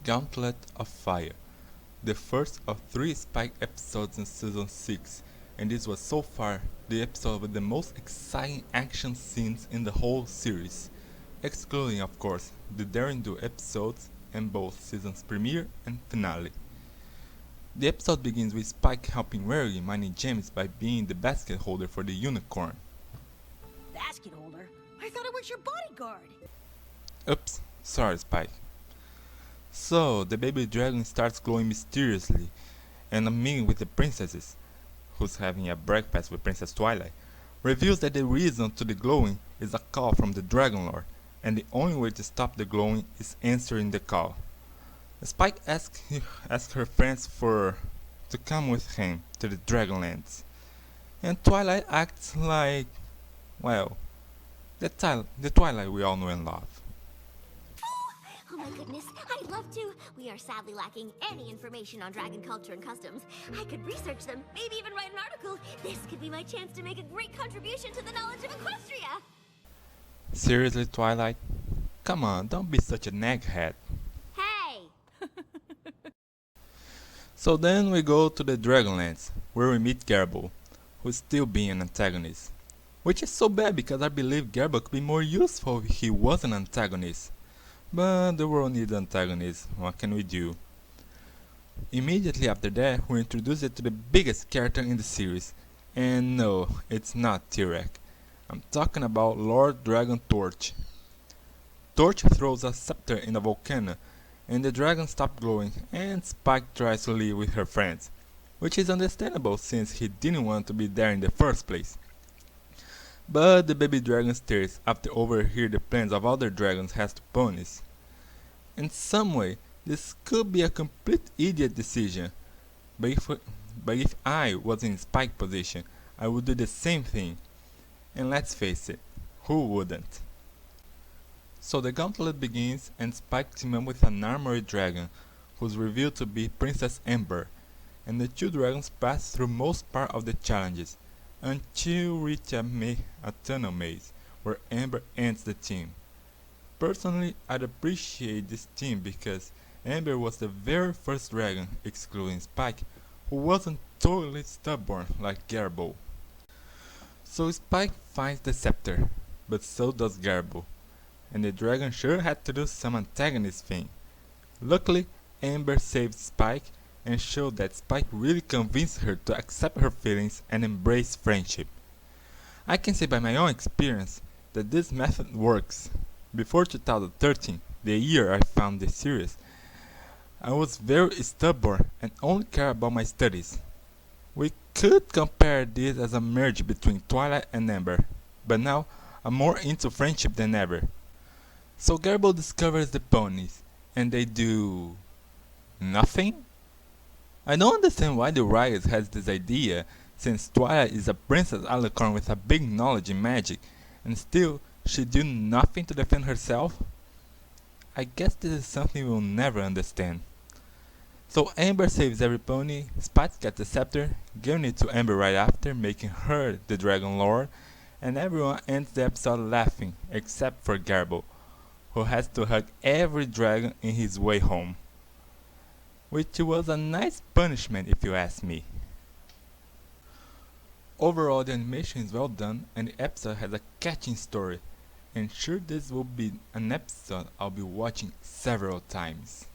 Gauntlet of Fire, the first of 3 Spike episodes in Season 6, and this was so far the episode with the most exciting action scenes in the whole series, excluding of course the Daring Do episodes and both season's premiere and finale. The episode begins with Spike helping Rarely mining gems by being the basket holder for the unicorn. Basket holder? I thought I was your bodyguard. Oops, sorry Spike. So, the baby dragon starts glowing mysteriously, and a meeting with the princesses, who's having a breakfast with Princess Twilight, reveals that the reason to the glowing is a call from the Dragon Lord, and the only way to stop the glowing is answering the call. Spike asks her friends to come with him to the Dragonlands, and Twilight acts like, well, the Twilight we all know and love. Oh my goodness, I'd love to. We are sadly lacking any information on dragon culture and customs. I could research them, maybe even write an article. This could be my chance to make a great contribution to the knowledge of Equestria. Seriously, Twilight? Come on, don't be such a egghead. Hey! So then we go to the Dragonlands, where we meet Garble, who's still being an antagonist. Which is so bad because I believe Garble could be more useful if he was an antagonist. But the world needs antagonists, what can we do? Immediately after that, we're introduced to the biggest character in the series. And no, it's not T-Rex. I'm talking about Lord Dragon Torch. Torch throws a scepter in a volcano, and the dragon stops glowing, and Spike tries to leave with her friends, which is understandable since he didn't want to be there in the first place. But the baby dragon stares after overhearing the plans of other dragons has to ponies. In some way, this could be a complete idiot decision, but if I was in Spike's position, I would do the same thing. And let's face it, who wouldn't? So the gauntlet begins and Spike teams up with an armored dragon, who's revealed to be Princess Amber, and the two dragons pass through most part of the challenges, until reach a tunnel maze, where Amber ends the team. Personally, I'd appreciate this team because Amber was the very first dragon, excluding Spike, who wasn't totally stubborn like Garble. So Spike finds the scepter, but so does Garble, and the dragon sure had to do some antagonist thing. Luckily, Amber saves Spike and showed that Spike really convinced her to accept her feelings and embrace friendship. I can say by my own experience that this method works. Before 2013, the year I found this series, I was very stubborn and only cared about my studies. We could compare this as a merge between Twilight and Amber, but now I'm more into friendship than ever. So Garble discovers the ponies, and they do nothing? I don't understand why the writers has this idea, since Twilight is a princess alicorn with a big knowledge in magic, and still she do nothing to defend herself? I guess this is something we'll never understand. So Amber saves every pony, Spike gets the scepter, giving it to Amber right after, making her the Dragon Lord, and everyone ends the episode laughing, except for Garble, who has to hug every dragon in his way home. Which was a nice punishment if you ask me. Overall, the animation is well done and the episode has a catching story, and sure this will be an episode I'll be watching several times.